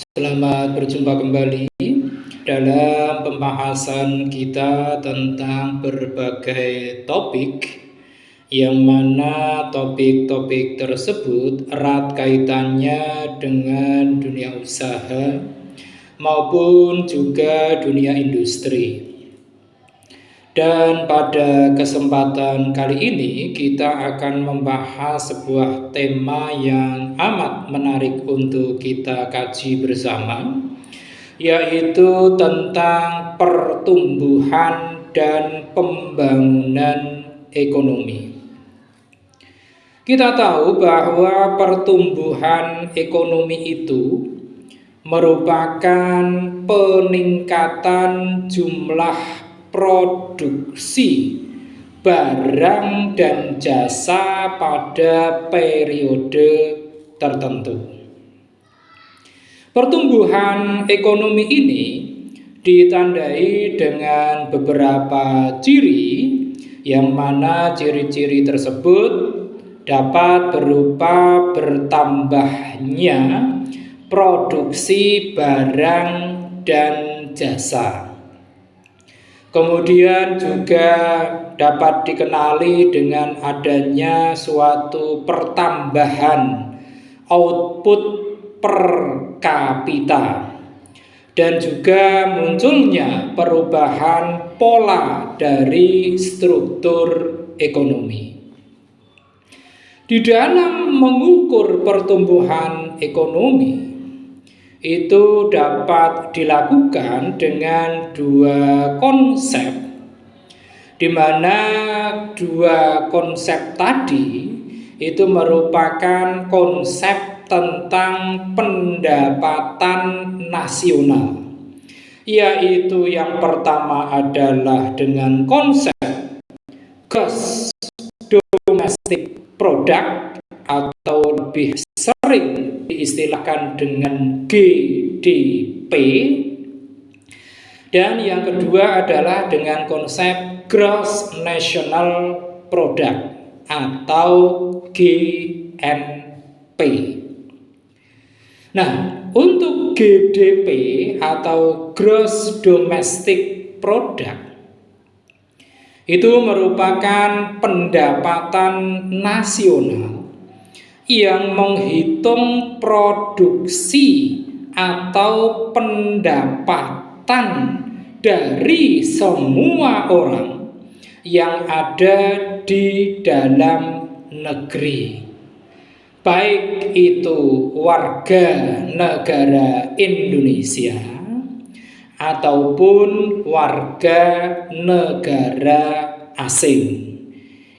Selamat berjumpa kembali dalam pembahasan kita tentang berbagai topik, yang mana topik-topik tersebut erat kaitannya dengan dunia usaha maupun juga dunia industri. Dan pada kesempatan kali ini kita akan membahas sebuah tema yang amat menarik untuk kita kaji bersama, yaitu tentang pertumbuhan dan pembangunan ekonomi. Kita tahu bahwa pertumbuhan ekonomi itu merupakan peningkatan jumlah produksi barang dan jasa pada periode tertentu. Pertumbuhan ekonomi ini ditandai dengan beberapa ciri, yang mana ciri-ciri tersebut dapat berupa bertambahnya produksi barang dan jasa. Kemudian juga dapat dikenali dengan adanya suatu pertambahan output per kapita, dan juga munculnya perubahan pola dari struktur ekonomi. Di dalam mengukur pertumbuhan ekonomi itu dapat dilakukan dengan dua konsep, di mana dua konsep tadi itu merupakan konsep tentang pendapatan nasional, yaitu yang pertama adalah dengan konsep gross domestic product, atau lebih sering diistilahkan dengan GDP, dan yang kedua adalah dengan konsep gross national product atau GNP. Nah, untuk GDP atau gross domestic product itu merupakan pendapatan nasional yang menghitung produksi atau pendapatan dari semua orang yang ada di dalam negeri, baik itu warga negara Indonesia ataupun warga negara asing.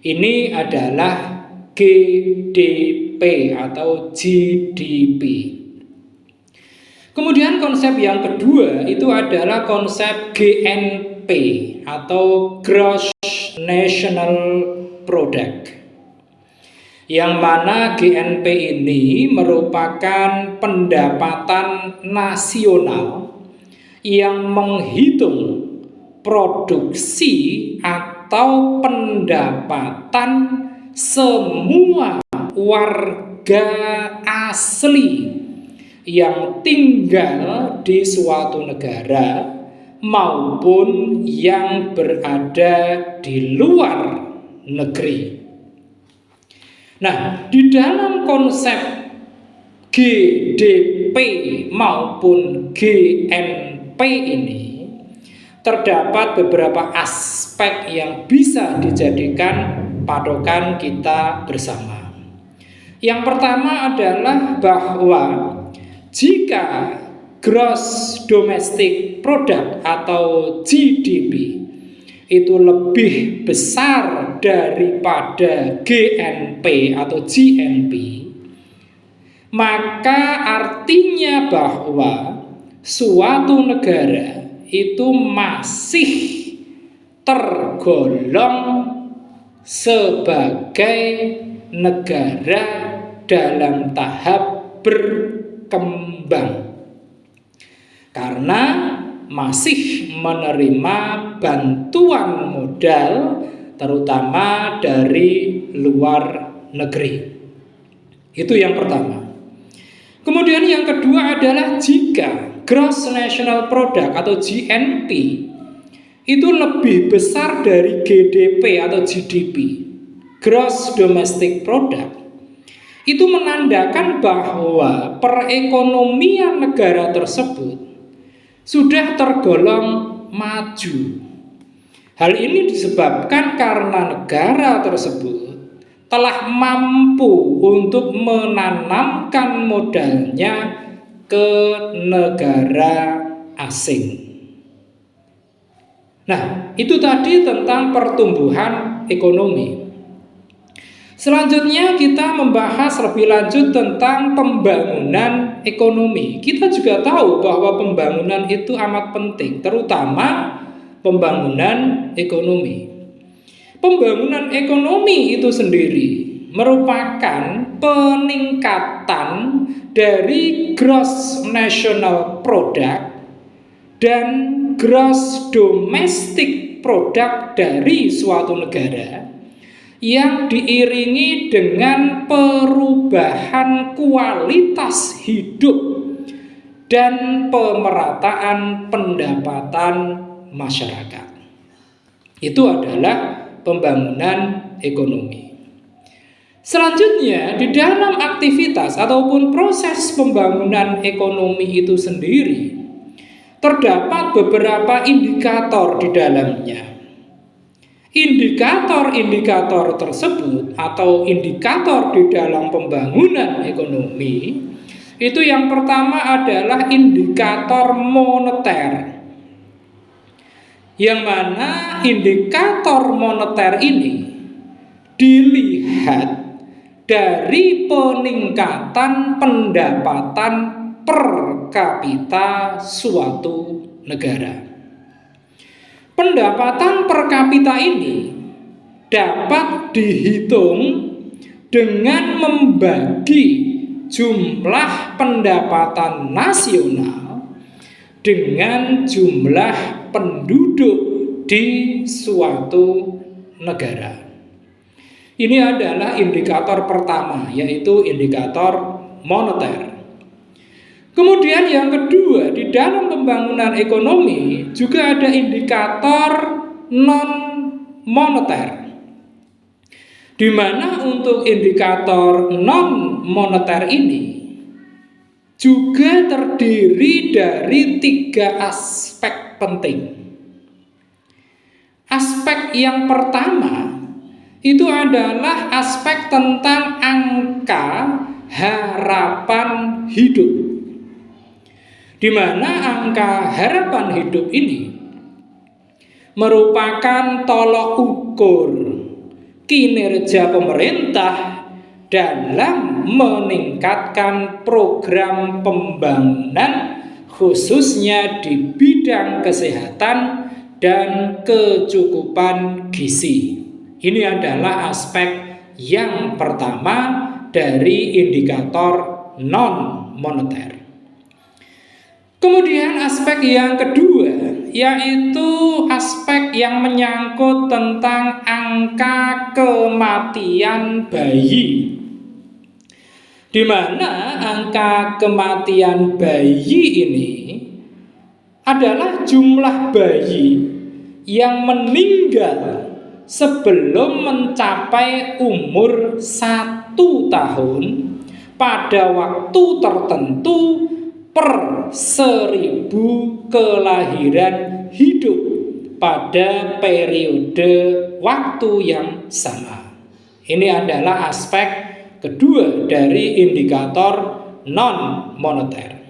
Ini adalah GDP atau GDP. Kemudian konsep yang kedua itu adalah konsep GNP atau Gross National Product, yang mana GNP ini merupakan pendapatan nasional yang menghitung produksi atau pendapatan semua warga asli yang tinggal di suatu negara maupun yang berada di luar negeri. Nah, di dalam konsep GDP maupun GNP ini terdapat beberapa aspek yang bisa dijadikan patokan kita bersama. Yang pertama adalah bahwa jika gross domestic product atau GDP itu lebih besar daripada GNP atau GNP, maka artinya bahwa suatu negara itu masih tergolong sebagai negara dalam tahap berkembang, karena masih menerima bantuan modal terutama dari luar negeri. Itu yang pertama. Kemudian yang kedua adalah jika jika Gross National Product atau GNP itu lebih besar dari GDP atau GDP, Gross Domestic Product, itu menandakan bahwa perekonomian negara tersebut sudah tergolong maju. Hal ini disebabkan karena negara tersebut telah mampu untuk menanamkan modalnya ke negara asing. Nah, itu tadi tentang pertumbuhan ekonomi. Selanjutnya kita membahas lebih lanjut tentang pembangunan ekonomi. Kita juga tahu bahwa pembangunan itu amat penting, terutama pembangunan ekonomi. Pembangunan ekonomi itu sendiri merupakan peningkatan dari Gross National Product dan Gross Domestic Product dari suatu negara yang diiringi dengan perubahan kualitas hidup dan pemerataan pendapatan masyarakat. Itu adalah pembangunan ekonomi. Selanjutnya, di dalam aktivitas ataupun proses pembangunan ekonomi itu sendiri terdapat beberapa indikator di dalamnya. Indikator-indikator tersebut atau indikator di dalam pembangunan ekonomi itu yang pertama adalah indikator moneter, yang mana indikator moneter ini dilihat dari peningkatan pendapatan per kapita suatu negara. Pendapatan per kapita ini dapat dihitung dengan membagi jumlah pendapatan nasional dengan jumlah penduduk di suatu negara. Ini adalah indikator pertama, yaitu indikator moneter. Kemudian yang kedua, di dalam pembangunan ekonomi juga ada indikator non-moneter, di mana untuk indikator non-moneter ini juga terdiri dari 3 aspek penting. Aspek yang pertama itu adalah aspek tentang angka harapan hidup, di mana angka harapan hidup ini merupakan tolok ukur kinerja pemerintah dalam meningkatkan program pembangunan khususnya di bidang kesehatan dan kecukupan gizi. Ini adalah aspek yang pertama dari indikator non-moneter. Kemudian aspek yang kedua yaitu aspek yang menyangkut tentang angka kematian bayi, di mana angka kematian bayi ini adalah jumlah bayi yang meninggal sebelum mencapai umur 1 tahun pada waktu tertentu per 1000 kelahiran hidup pada periode waktu yang sama. Ini adalah aspek kedua dari indikator non-moneter.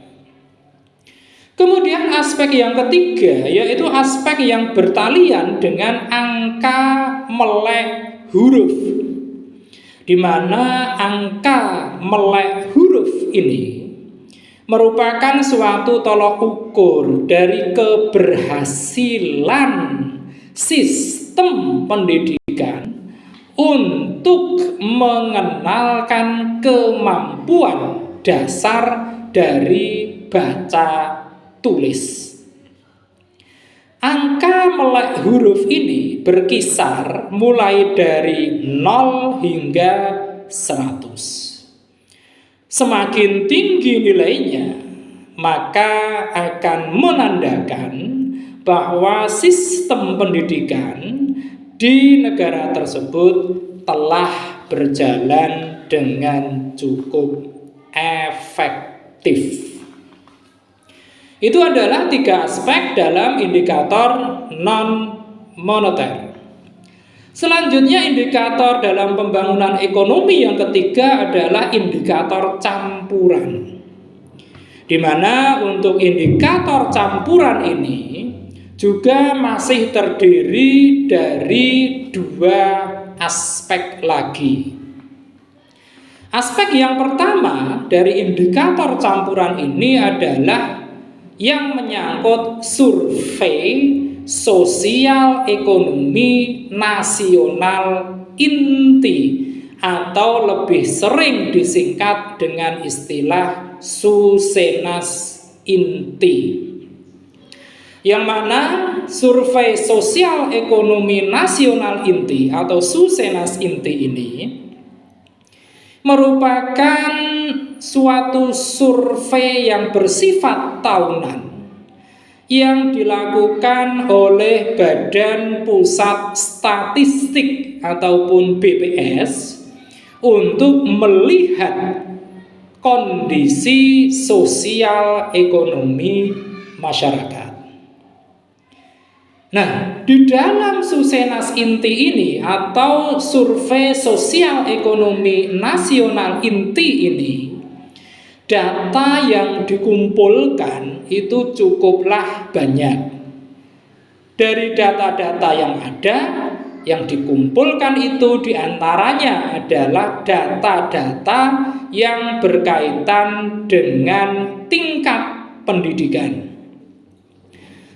Kemudian aspek yang ketiga yaitu aspek yang bertalian dengan angka melek huruf, di mana angka melek huruf ini merupakan suatu tolok ukur dari keberhasilan sistem pendidikan untuk mengenalkan kemampuan dasar dari baca tulis. Angka melek huruf ini berkisar mulai dari 0 hingga 100. Semakin tinggi nilainya, maka akan menandakan bahwa sistem pendidikan di negara tersebut telah berjalan dengan cukup efektif. Itu adalah 3 aspek dalam indikator non-moneter. Selanjutnya indikator dalam pembangunan ekonomi yang ketiga adalah indikator campuran. Di mana untuk indikator campuran ini juga masih terdiri dari 2 aspek lagi. Aspek yang pertama dari indikator campuran ini adalah yang menyangkut survei sosial ekonomi nasional inti atau lebih sering disingkat dengan istilah Susenas inti. Yang mana survei sosial ekonomi nasional inti atau Susenas inti ini merupakan suatu survei yang bersifat tahunan yang dilakukan oleh Badan Pusat Statistik ataupun BPS untuk melihat kondisi sosial ekonomi masyarakat. Nah, di dalam Susenas inti ini atau survei sosial ekonomi nasional inti ini, data yang dikumpulkan itu cukuplah banyak. Dari data-data yang ada, yang dikumpulkan itu diantaranya adalah data-data yang berkaitan dengan tingkat pendidikan.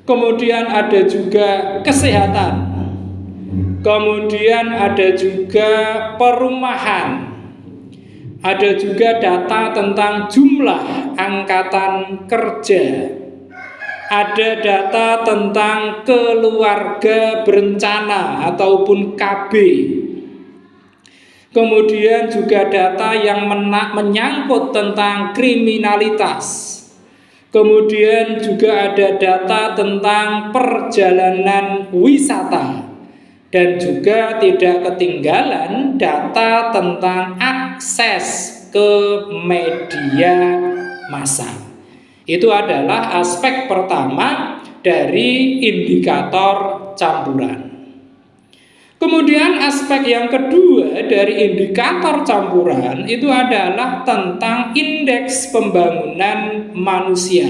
Kemudian ada juga kesehatan. Kemudian ada juga perumahan. Ada juga data tentang jumlah angkatan kerja. Ada data tentang keluarga berencana ataupun KB. Kemudian juga data yang menyangkut tentang kriminalitas. Kemudian juga ada data tentang perjalanan wisata. Dan juga tidak ketinggalan data tentang akses ke media massa. Itu adalah aspek pertama dari indikator campuran. Kemudian aspek yang kedua dari indikator campuran itu adalah tentang indeks pembangunan manusia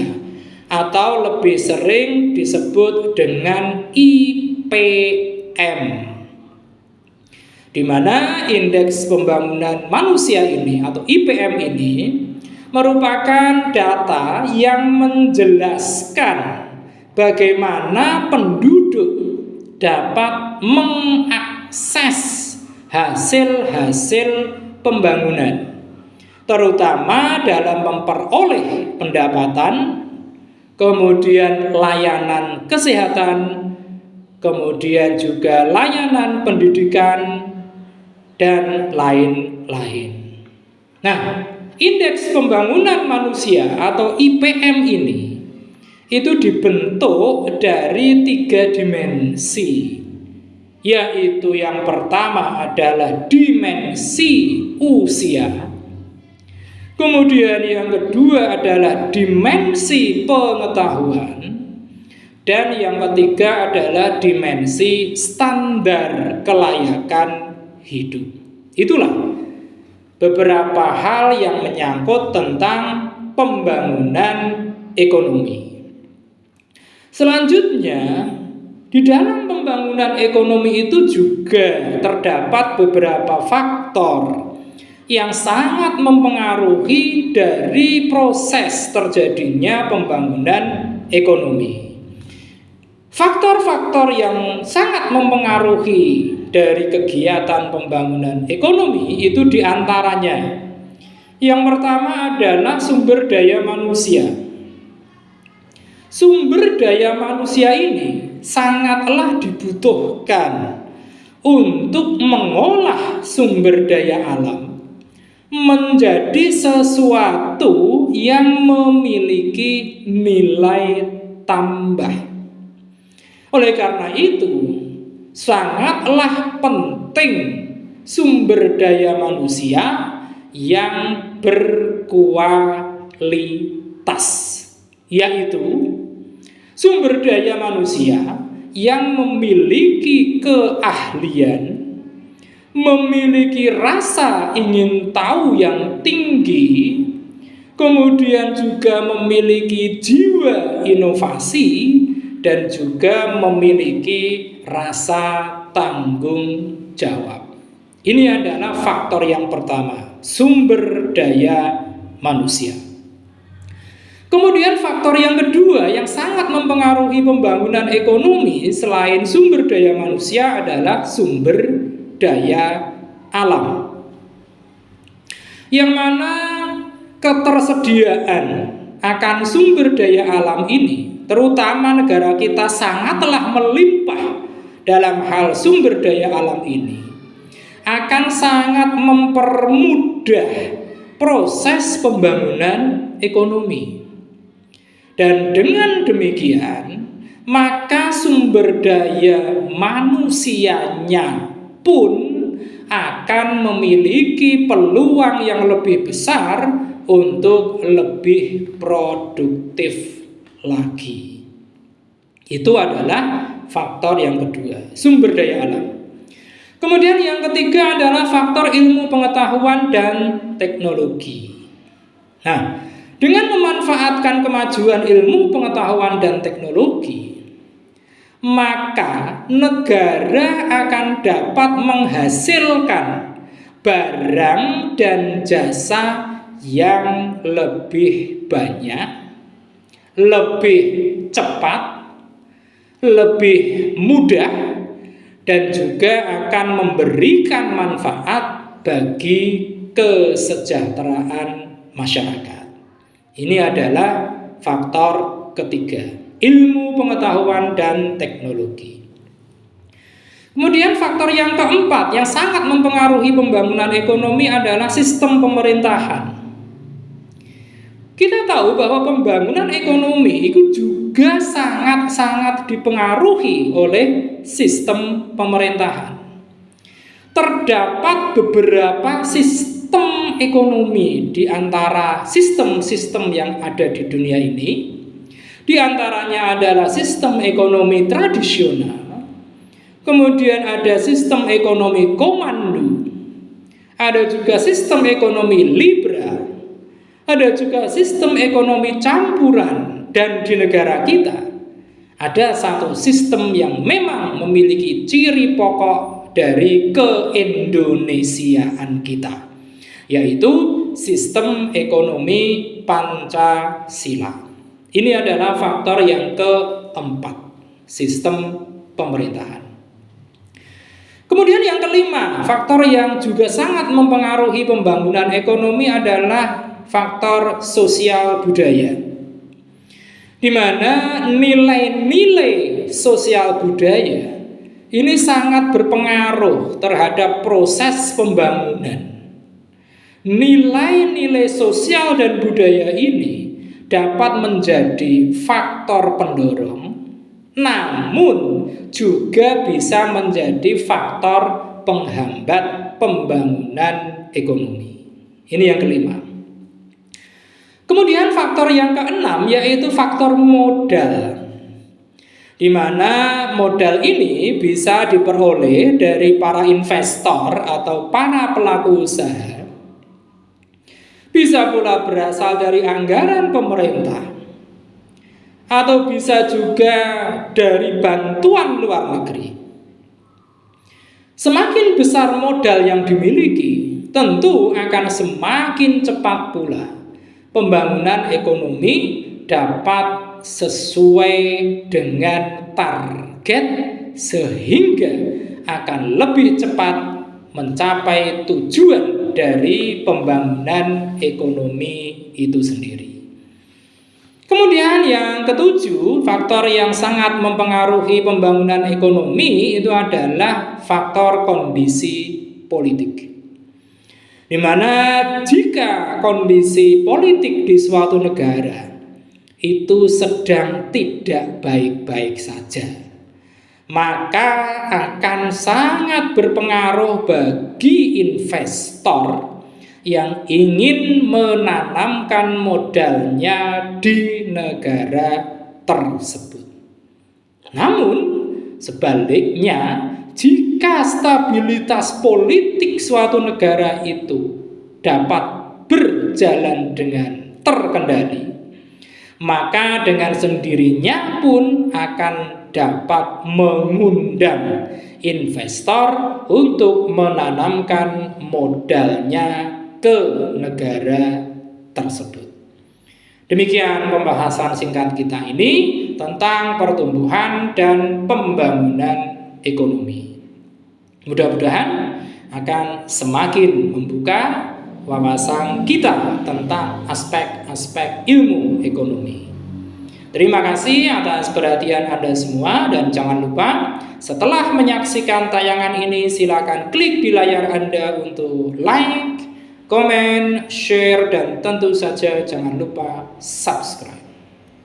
atau lebih sering disebut dengan IPM. Di mana indeks pembangunan manusia ini atau IPM ini merupakan data yang menjelaskan bagaimana penduduk dapat mengakses hasil-hasil pembangunan, terutama dalam memperoleh pendapatan, kemudian layanan kesehatan, kemudian juga layanan pendidikan, dan lain-lain. Nah, indeks pembangunan manusia atau IPM ini itu dibentuk dari 3 dimensi, yaitu yang pertama adalah dimensi usia, kemudian yang kedua adalah dimensi pengetahuan, dan yang ketiga adalah dimensi standar kelayakan hidup. Itulah beberapa hal yang menyangkut tentang pembangunan ekonomi. Selanjutnya, di dalam pembangunan ekonomi itu juga terdapat beberapa faktor yang sangat mempengaruhi dari proses terjadinya pembangunan ekonomi. Faktor-faktor yang sangat mempengaruhi dari kegiatan pembangunan ekonomi itu diantaranya, yang pertama adalah sumber daya manusia. Sumber daya manusia ini sangatlah dibutuhkan untuk mengolah sumber daya alam, menjadi sesuatu yang memiliki nilai tambah. Oleh karena itu, sangatlah penting sumber daya manusia yang berkualitas, yaitu sumber daya manusia yang memiliki keahlian, memiliki rasa ingin tahu yang tinggi, kemudian juga memiliki jiwa inovasi, dan juga memiliki rasa tanggung jawab. Ini adalah faktor yang pertama, sumber daya manusia. Kemudian faktor yang kedua yang sangat mempengaruhi pembangunan ekonomi selain sumber daya manusia adalah sumber daya alam. Yang mana ketersediaan akan sumber daya alam ini, terutama negara kita sangatlah melimpah dalam hal sumber daya alam ini, akan sangat mempermudah proses pembangunan ekonomi. Dan dengan demikian, maka sumber daya manusianya pun akan memiliki peluang yang lebih besar untuk lebih produktif lagi. Itu adalah faktor yang kedua, sumber daya alam. Kemudian yang ketiga adalah faktor ilmu pengetahuan dan teknologi. Nah, dengan memanfaatkan kemajuan ilmu pengetahuan dan teknologi, maka negara akan dapat menghasilkan barang dan jasa yang lebih banyak, lebih cepat, lebih mudah, dan juga akan memberikan manfaat bagi kesejahteraan masyarakat. Ini adalah faktor ketiga, ilmu pengetahuan dan teknologi. Kemudian faktor yang keempat yang sangat mempengaruhi pembangunan ekonomi adalah sistem pemerintahan. Kita tahu bahwa pembangunan ekonomi itu juga sangat-sangat dipengaruhi oleh sistem pemerintahan. Terdapat beberapa sistem ekonomi di antara sistem-sistem yang ada di dunia ini. Di antaranya adalah sistem ekonomi tradisional, kemudian ada sistem ekonomi komando, ada juga sistem ekonomi liberal, ada juga sistem ekonomi campuran, dan di negara kita ada satu sistem yang memang memiliki ciri pokok dari keindonesiaan kita, yaitu sistem ekonomi Pancasila. Ini adalah faktor yang keempat, sistem pemerintahan. Kemudian yang kelima, faktor yang juga sangat mempengaruhi pembangunan ekonomi adalah faktor sosial budaya, di mana nilai-nilai sosial budaya ini sangat berpengaruh terhadap proses pembangunan. Nilai-nilai sosial dan budaya ini dapat menjadi faktor pendorong, namun juga bisa menjadi faktor penghambat pembangunan ekonomi. Ini yang kelima. Kemudian faktor yang keenam yaitu faktor modal, di mana modal ini bisa diperoleh dari para investor atau para pelaku usaha. Bisa pula berasal dari anggaran pemerintah, atau bisa juga dari bantuan luar negeri. Semakin besar modal yang dimiliki, tentu akan semakin cepat pula pembangunan ekonomi dapat sesuai dengan target, sehingga akan lebih cepat mencapai tujuan dari pembangunan ekonomi itu sendiri. Kemudian yang ketujuh, faktor yang sangat mempengaruhi pembangunan ekonomi itu adalah faktor kondisi politik, Di mana jika kondisi politik di suatu negara itu sedang tidak baik-baik saja, maka akan sangat berpengaruh bagi investor yang ingin menanamkan modalnya di negara tersebut. Namun sebaliknya, jika stabilitas politik suatu negara itu dapat berjalan dengan terkendali, maka dengan sendirinya pun akan dapat mengundang investor untuk menanamkan modalnya ke negara tersebut. Demikian pembahasan singkat kita ini tentang pertumbuhan dan pembangunan ekonomi. Mudah-mudahan akan semakin membuka wawasan kita tentang aspek-aspek ilmu ekonomi. Terima kasih atas perhatian Anda semua, dan jangan lupa setelah menyaksikan tayangan ini silakan klik di layar Anda untuk like, komen, share, dan tentu saja jangan lupa subscribe.